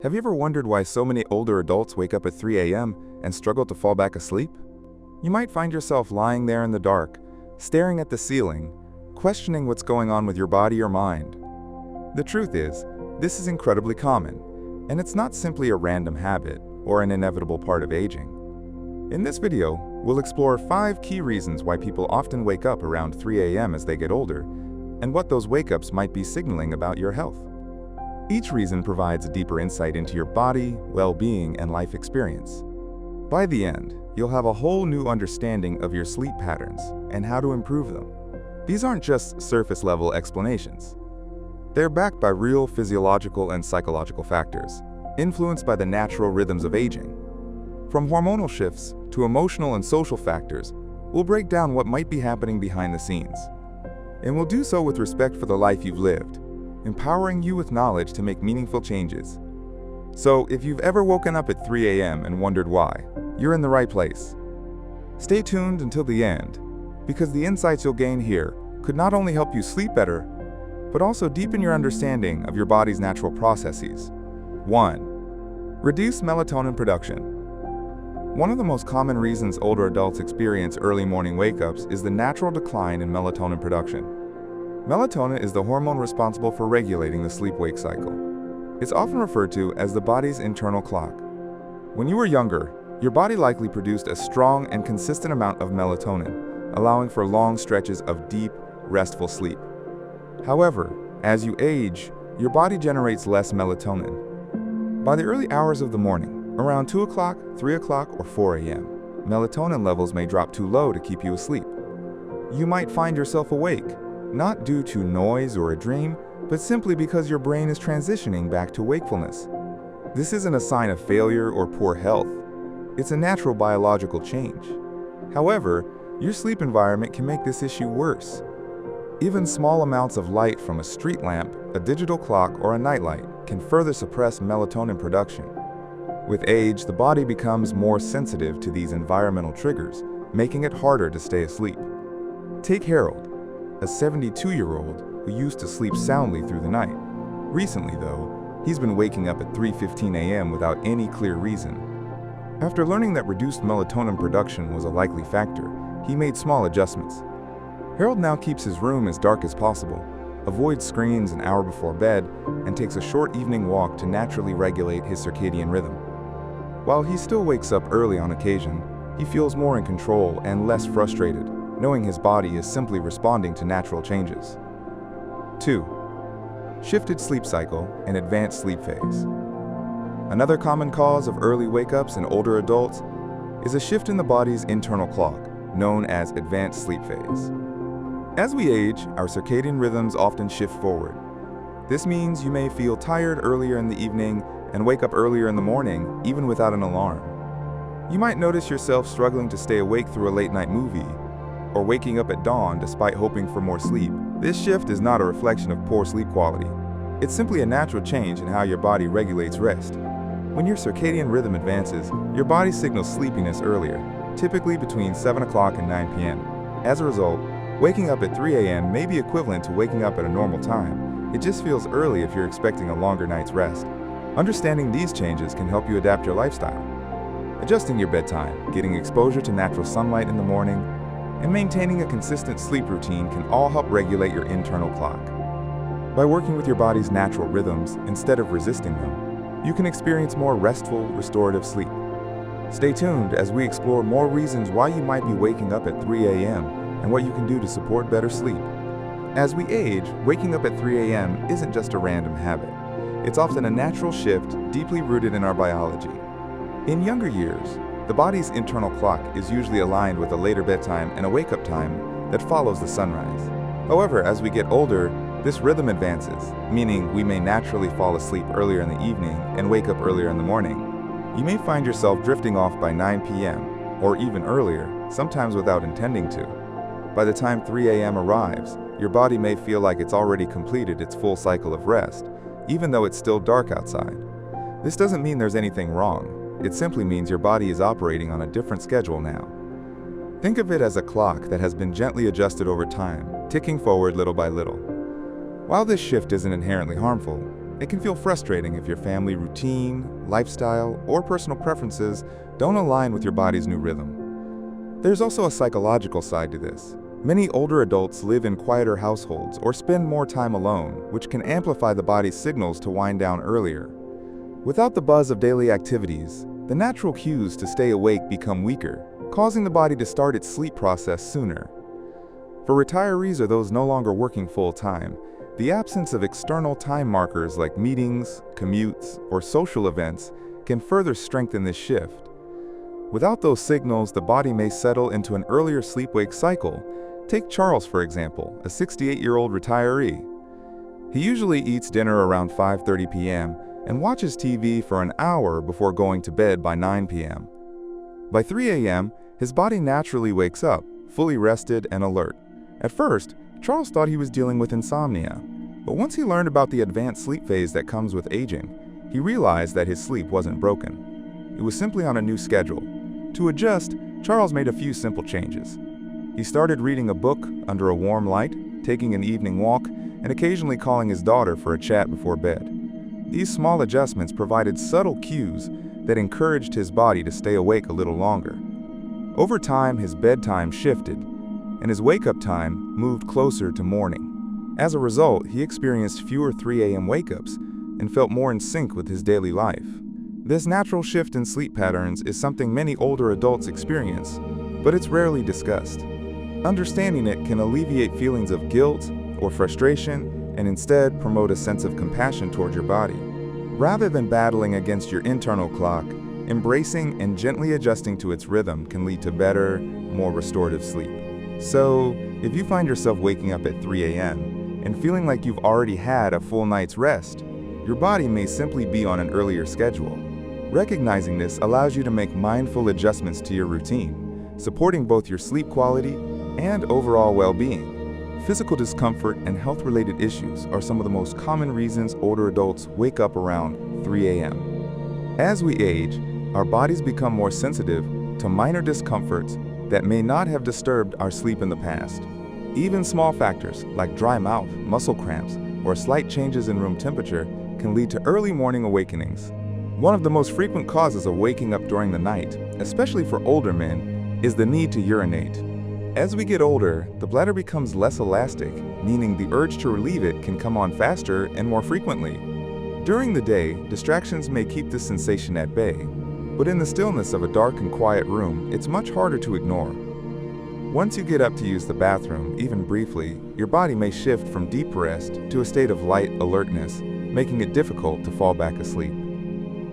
Have you ever wondered why so many older adults wake up at 3 a.m. and struggle to fall back asleep? You might find yourself lying there in the dark, staring at the ceiling, questioning what's going on with your body or mind. The truth is, this is incredibly common, and it's not simply a random habit or an inevitable part of aging. In this video, we'll explore 5 key reasons why people often wake up around 3 a.m. as they get older, and what those wake-ups might be signaling about your health. Each reason provides a deeper insight into your body, well-being, and life experience. By the end, you'll have a whole new understanding of your sleep patterns and how to improve them. These aren't just surface-level explanations. They're backed by real physiological and psychological factors, influenced by the natural rhythms of aging. From hormonal shifts to emotional and social factors, we'll break down what might be happening behind the scenes. And we'll do so with respect for the life you've lived, empowering you with knowledge to make meaningful changes. So, if you've ever woken up at 3 a.m. and wondered why, you're in the right place. Stay tuned until the end, because the insights you'll gain here could not only help you sleep better, but also deepen your understanding of your body's natural processes. 1. Reduce melatonin production. One of the most common reasons older adults experience early morning wake-ups is the natural decline in melatonin production. Melatonin is the hormone responsible for regulating the sleep-wake cycle. It's often referred to as the body's internal clock. When you were younger, your body likely produced a strong and consistent amount of melatonin, allowing for long stretches of deep, restful sleep. However, as you age, your body generates less melatonin. By the early hours of the morning, around 2 o'clock, 3 o'clock, or 4 a.m., melatonin levels may drop too low to keep you asleep. You might find yourself awake, not due to noise or a dream, but simply because your brain is transitioning back to wakefulness. This isn't a sign of failure or poor health. It's a natural biological change. However, your sleep environment can make this issue worse. Even small amounts of light from a street lamp, a digital clock, or a nightlight can further suppress melatonin production. With age, the body becomes more sensitive to these environmental triggers, making it harder to stay asleep. Take Harold, a 72-year-old who used to sleep soundly through the night. Recently, though, he's been waking up at 3:15 a.m. without any clear reason. After learning that reduced melatonin production was a likely factor, he made small adjustments. Harold now keeps his room as dark as possible, avoids screens an hour before bed, and takes a short evening walk to naturally regulate his circadian rhythm. While he still wakes up early on occasion, he feels more in control and less frustrated, knowing his body is simply responding to natural changes. 2. Shifted sleep cycle and advanced sleep phase. Another common cause of early wake-ups in older adults is a shift in the body's internal clock, known as advanced sleep phase. As we age, our circadian rhythms often shift forward. This means you may feel tired earlier in the evening and wake up earlier in the morning, even without an alarm. You might notice yourself struggling to stay awake through a late-night movie, or waking up at dawn despite hoping for more sleep. This shift is not a reflection of poor sleep quality. It's simply a natural change in how your body regulates rest. When your circadian rhythm advances, your body signals sleepiness earlier, typically between 7 o'clock and 9 p.m. As a result, waking up at 3 a.m. may be equivalent to waking up at a normal time. It just feels early if you're expecting a longer night's rest. Understanding these changes can help you adapt your lifestyle. Adjusting your bedtime, getting exposure to natural sunlight in the morning, and maintaining a consistent sleep routine can all help regulate your internal clock. By working with your body's natural rhythms instead of resisting them, you can experience more restful, restorative sleep. Stay tuned as we explore more reasons why you might be waking up at 3 a.m. and what you can do to support better sleep. As we age, waking up at 3 a.m. isn't just a random habit. It's often a natural shift deeply rooted in our biology. In younger years, the body's internal clock is usually aligned with a later bedtime and a wake-up time that follows the sunrise. However, as we get older, this rhythm advances, meaning we may naturally fall asleep earlier in the evening and wake up earlier in the morning. You may find yourself drifting off by 9 p.m., or even earlier, sometimes without intending to. By the time 3 a.m. arrives, your body may feel like it's already completed its full cycle of rest, even though it's still dark outside. This doesn't mean there's anything wrong. It simply means your body is operating on a different schedule now. Think of it as a clock that has been gently adjusted over time, ticking forward little by little. While this shift isn't inherently harmful, It can feel frustrating if your family routine, lifestyle, or personal preferences don't align with your body's new rhythm. There's also a psychological side to this. Many older adults live in quieter households or spend more time alone, which can amplify the body's signals to wind down earlier. Without the buzz of daily activities, the natural cues to stay awake become weaker, causing the body to start its sleep process sooner. For retirees or those no longer working full-time, the absence of external time markers like meetings, commutes, or social events can further strengthen this shift. Without those signals, the body may settle into an earlier sleep-wake cycle. Take Charles, for example, a 68-year-old retiree. He usually eats dinner around 5:30 p.m. and watches TV for an hour before going to bed by 9 p.m. By 3 a.m., his body naturally wakes up, fully rested and alert. At first, Charles thought he was dealing with insomnia, but once he learned about the advanced sleep phase that comes with aging, he realized that his sleep wasn't broken. It was simply on a new schedule. To adjust, Charles made a few simple changes. He started reading a book under a warm light, taking an evening walk, and occasionally calling his daughter for a chat before bed. These small adjustments provided subtle cues that encouraged his body to stay awake a little longer. Over time, his bedtime shifted, and his wake-up time moved closer to morning. As a result, he experienced fewer 3 a.m. wake-ups and felt more in sync with his daily life. This natural shift in sleep patterns is something many older adults experience, but it's rarely discussed. Understanding it can alleviate feelings of guilt or frustration and instead promote a sense of compassion toward your body. Rather than battling against your internal clock, embracing and gently adjusting to its rhythm can lead to better, more restorative sleep. So, if you find yourself waking up at 3 a.m. and feeling like you've already had a full night's rest, your body may simply be on an earlier schedule. Recognizing this allows you to make mindful adjustments to your routine, supporting both your sleep quality and overall well-being. Physical discomfort and health-related issues are some of the most common reasons older adults wake up around 3 a.m. As we age, our bodies become more sensitive to minor discomforts that may not have disturbed our sleep in the past. Even small factors like dry mouth, muscle cramps, or slight changes in room temperature can lead to early morning awakenings. One of the most frequent causes of waking up during the night, especially for older men, is the need to urinate. As we get older, the bladder becomes less elastic, meaning the urge to relieve it can come on faster and more frequently. During the day, distractions may keep this sensation at bay, but in the stillness of a dark and quiet room, it's much harder to ignore. Once you get up to use the bathroom, even briefly, your body may shift from deep rest to a state of light alertness, making it difficult to fall back asleep.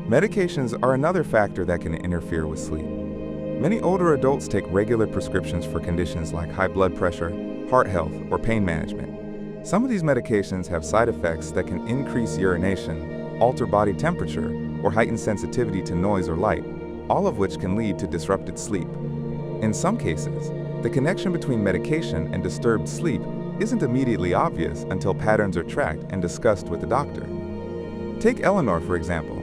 Medications are another factor that can interfere with sleep. Many older adults take regular prescriptions for conditions like high blood pressure, heart health, or pain management. Some of these medications have side effects that can increase urination, alter body temperature, or heighten sensitivity to noise or light, all of which can lead to disrupted sleep. In some cases, the connection between medication and disturbed sleep isn't immediately obvious until patterns are tracked and discussed with the doctor. Take Eleanor, for example.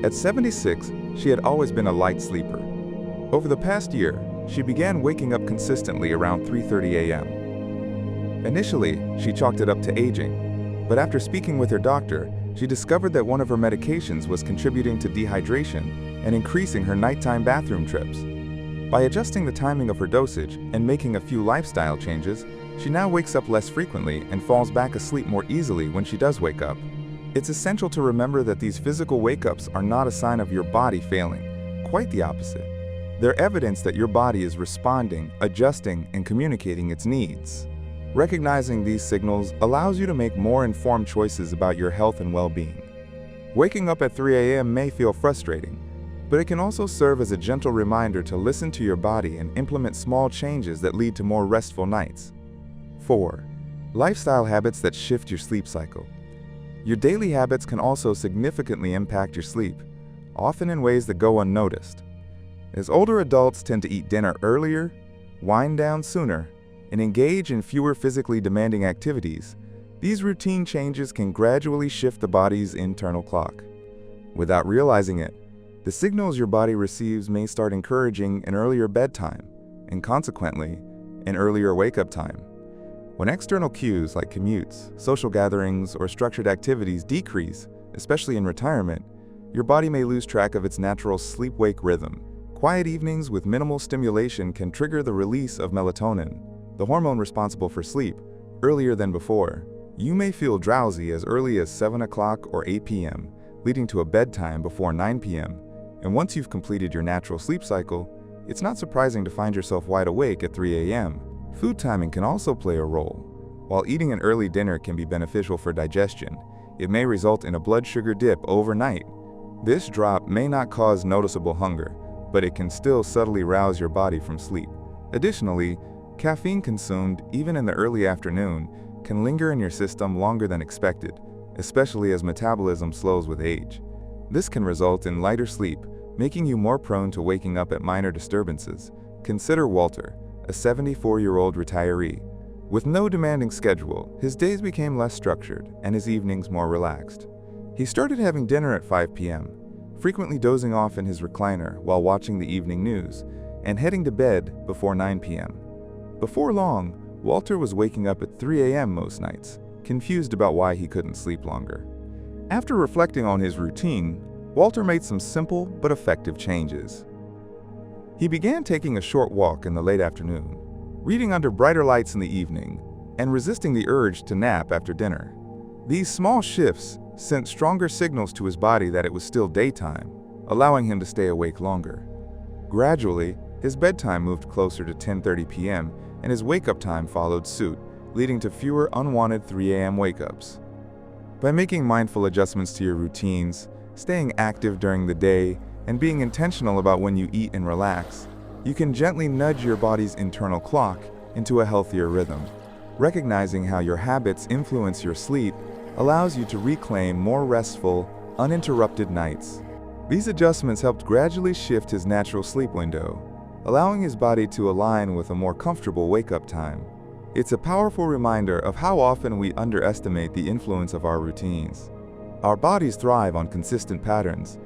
At 76, she had always been a light sleeper. Over the past year, she began waking up consistently around 3:30 a.m. Initially, she chalked it up to aging, but after speaking with her doctor, she discovered that one of her medications was contributing to dehydration and increasing her nighttime bathroom trips. By adjusting the timing of her dosage and making a few lifestyle changes, she now wakes up less frequently and falls back asleep more easily when she does wake up. It's essential to remember that these physical wake-ups are not a sign of your body failing. Quite the opposite. They're evidence that your body is responding, adjusting, and communicating its needs. Recognizing these signals allows you to make more informed choices about your health and well-being. Waking up at 3 a.m. may feel frustrating, but it can also serve as a gentle reminder to listen to your body and implement small changes that lead to more restful nights. 4. Lifestyle habits that shift your sleep cycle. Your daily habits can also significantly impact your sleep, often in ways that go unnoticed. As older adults tend to eat dinner earlier, wind down sooner, and engage in fewer physically demanding activities, these routine changes can gradually shift the body's internal clock. Without realizing it, the signals your body receives may start encouraging an earlier bedtime, and consequently, an earlier wake-up time. When external cues like commutes, social gatherings, or structured activities decrease, especially in retirement, your body may lose track of its natural sleep-wake rhythm. Quiet evenings with minimal stimulation can trigger the release of melatonin, the hormone responsible for sleep, earlier than before. You may feel drowsy as early as 7 o'clock or 8 p.m., leading to a bedtime before 9 p.m. And once you've completed your natural sleep cycle, it's not surprising to find yourself wide awake at 3 a.m. Food timing can also play a role. While eating an early dinner can be beneficial for digestion, it may result in a blood sugar dip overnight. This drop may not cause noticeable hunger, but it can still subtly rouse your body from sleep. Additionally, caffeine consumed even in the early afternoon can linger in your system longer than expected, especially as metabolism slows with age. This can result in lighter sleep, making you more prone to waking up at minor disturbances. Consider Walter, a 74-year-old retiree. With no demanding schedule, his days became less structured and his evenings more relaxed. He started having dinner at 5 p.m., frequently dozing off in his recliner while watching the evening news, and heading to bed before 9 p.m. Before long, Walter was waking up at 3 a.m. most nights, confused about why he couldn't sleep longer. After reflecting on his routine, Walter made some simple but effective changes. He began taking a short walk in the late afternoon, reading under brighter lights in the evening, and resisting the urge to nap after dinner. These small shifts sent stronger signals to his body that it was still daytime, allowing him to stay awake longer. Gradually, his bedtime moved closer to 10:30 p.m., and his wake-up time followed suit, leading to fewer unwanted 3 a.m. wake-ups. By making mindful adjustments to your routines, staying active during the day, and being intentional about when you eat and relax, you can gently nudge your body's internal clock into a healthier rhythm. Recognizing how your habits influence your sleep allows you to reclaim more restful, uninterrupted nights. These adjustments helped gradually shift his natural sleep window, allowing his body to align with a more comfortable wake-up time. It's a powerful reminder of how often we underestimate the influence of our routines. Our bodies thrive on consistent patterns,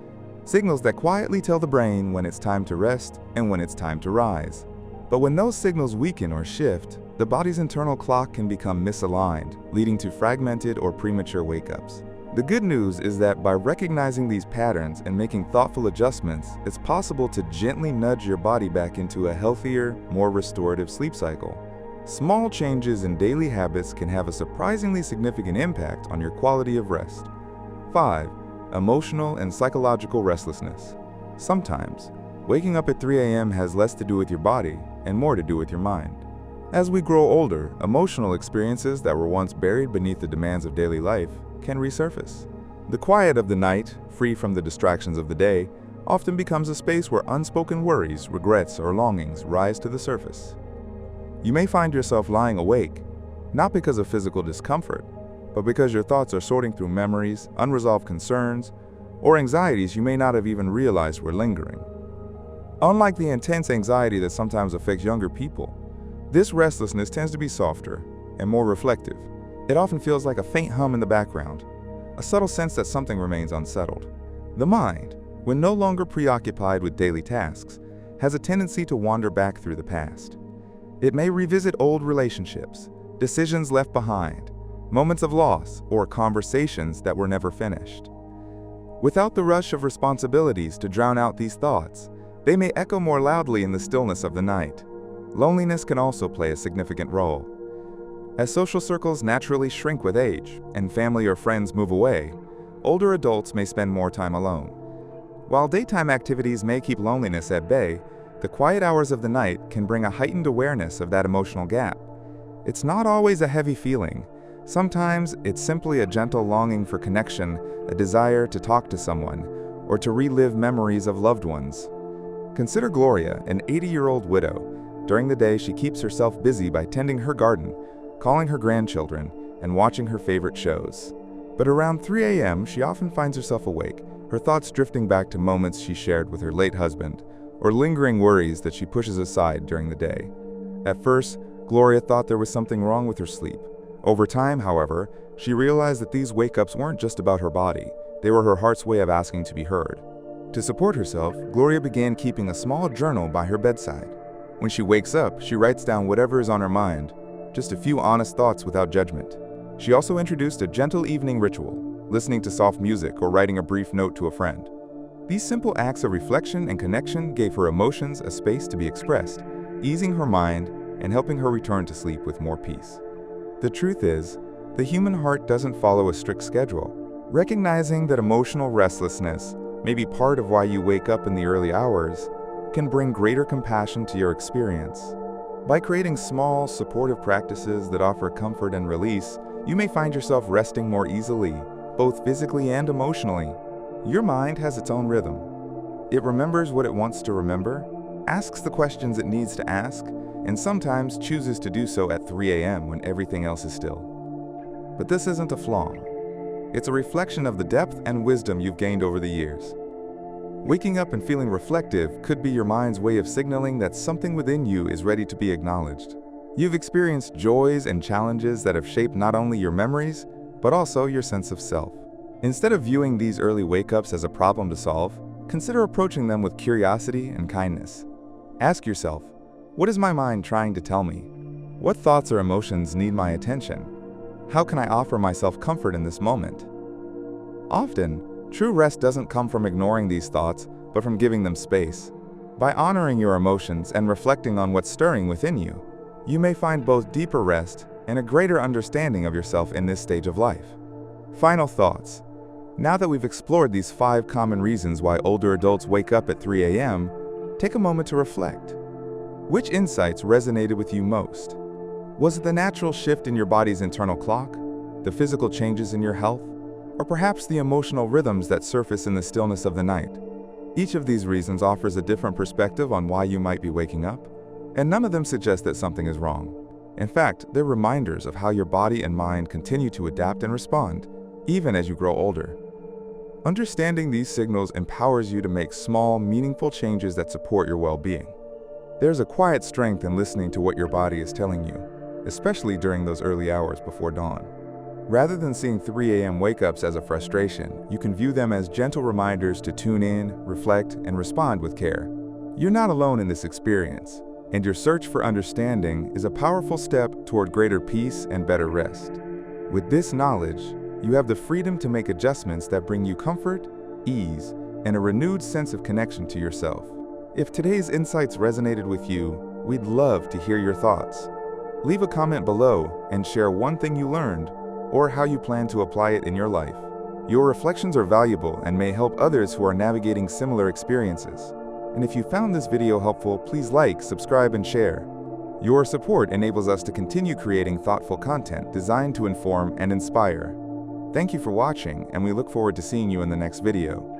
signals that quietly tell the brain when it's time to rest and when it's time to rise. But when those signals weaken or shift, the body's internal clock can become misaligned, leading to fragmented or premature wake-ups. The good news is that by recognizing these patterns and making thoughtful adjustments, it's possible to gently nudge your body back into a healthier, more restorative sleep cycle. Small changes in daily habits can have a surprisingly significant impact on your quality of rest. 5. Emotional and psychological restlessness. Sometimes, waking up at 3 a.m. has less to do with your body and more to do with your mind. As we grow older, emotional experiences that were once buried beneath the demands of daily life can resurface. The quiet of the night, free from the distractions of the day, often becomes a space where unspoken worries, regrets, or longings rise to the surface. You may find yourself lying awake, not because of physical discomfort, but because your thoughts are sorting through memories, unresolved concerns, or anxieties you may not have even realized were lingering. Unlike the intense anxiety that sometimes affects younger people, this restlessness tends to be softer and more reflective. It often feels like a faint hum in the background, a subtle sense that something remains unsettled. The mind, when no longer preoccupied with daily tasks, has a tendency to wander back through the past. It may revisit old relationships, decisions left behind, moments of loss, or conversations that were never finished. Without the rush of responsibilities to drown out these thoughts, they may echo more loudly in the stillness of the night. Loneliness can also play a significant role. As social circles naturally shrink with age and family or friends move away, older adults may spend more time alone. While daytime activities may keep loneliness at bay, the quiet hours of the night can bring a heightened awareness of that emotional gap. It's not always a heavy feeling. Sometimes it's simply a gentle longing for connection, a desire to talk to someone, or to relive memories of loved ones. Consider Gloria, an 80-year-old widow. During the day, she keeps herself busy by tending her garden, calling her grandchildren, and watching her favorite shows. But around 3 a.m., she often finds herself awake, her thoughts drifting back to moments she shared with her late husband, or lingering worries that she pushes aside during the day. At first, Gloria thought there was something wrong with her sleep. Over time, however, she realized that these wake-ups weren't just about her body, they were her heart's way of asking to be heard. To support herself, Gloria began keeping a small journal by her bedside. When she wakes up, she writes down whatever is on her mind, just a few honest thoughts without judgment. She also introduced a gentle evening ritual, listening to soft music, or writing a brief note to a friend. These simple acts of reflection and connection gave her emotions a space to be expressed, easing her mind and helping her return to sleep with more peace. The truth is, the human heart doesn't follow a strict schedule. Recognizing that emotional restlessness may be part of why you wake up in the early hours can bring greater compassion to your experience. By creating small, supportive practices that offer comfort and release, you may find yourself resting more easily, both physically and emotionally. Your mind has its own rhythm. It remembers what it wants to remember, asks the questions it needs to ask, and sometimes chooses to do so at 3 a.m. when everything else is still. But this isn't a flaw. It's a reflection of the depth and wisdom you've gained over the years. Waking up and feeling reflective could be your mind's way of signaling that something within you is ready to be acknowledged. You've experienced joys and challenges that have shaped not only your memories, but also your sense of self. Instead of viewing these early wake-ups as a problem to solve, consider approaching them with curiosity and kindness. Ask yourself, what is my mind trying to tell me? What thoughts or emotions need my attention? How can I offer myself comfort in this moment? Often, true rest doesn't come from ignoring these thoughts, but from giving them space. By honoring your emotions and reflecting on what's stirring within you, you may find both deeper rest and a greater understanding of yourself in this stage of life. Final thoughts. Now that we've explored these 5 common reasons why older adults wake up at 3 a.m., take a moment to reflect. Which insights resonated with you most? Was it the natural shift in your body's internal clock, the physical changes in your health, or perhaps the emotional rhythms that surface in the stillness of the night? Each of these reasons offers a different perspective on why you might be waking up, and none of them suggest that something is wrong. In fact, they're reminders of how your body and mind continue to adapt and respond, even as you grow older. Understanding these signals empowers you to make small, meaningful changes that support your well-being. There's a quiet strength in listening to what your body is telling you, especially during those early hours before dawn. Rather than seeing 3 a.m. wake-ups as a frustration, you can view them as gentle reminders to tune in, reflect, and respond with care. You're not alone in this experience, and your search for understanding is a powerful step toward greater peace and better rest. With this knowledge, you have the freedom to make adjustments that bring you comfort, ease, and a renewed sense of connection to yourself. If today's insights resonated with you, we'd love to hear your thoughts. Leave a comment below and share one thing you learned or how you plan to apply it in your life. Your reflections are valuable and may help others who are navigating similar experiences. And if you found this video helpful, please like, subscribe, and share. Your support enables us to continue creating thoughtful content designed to inform and inspire. Thank you for watching, and we look forward to seeing you in the next video.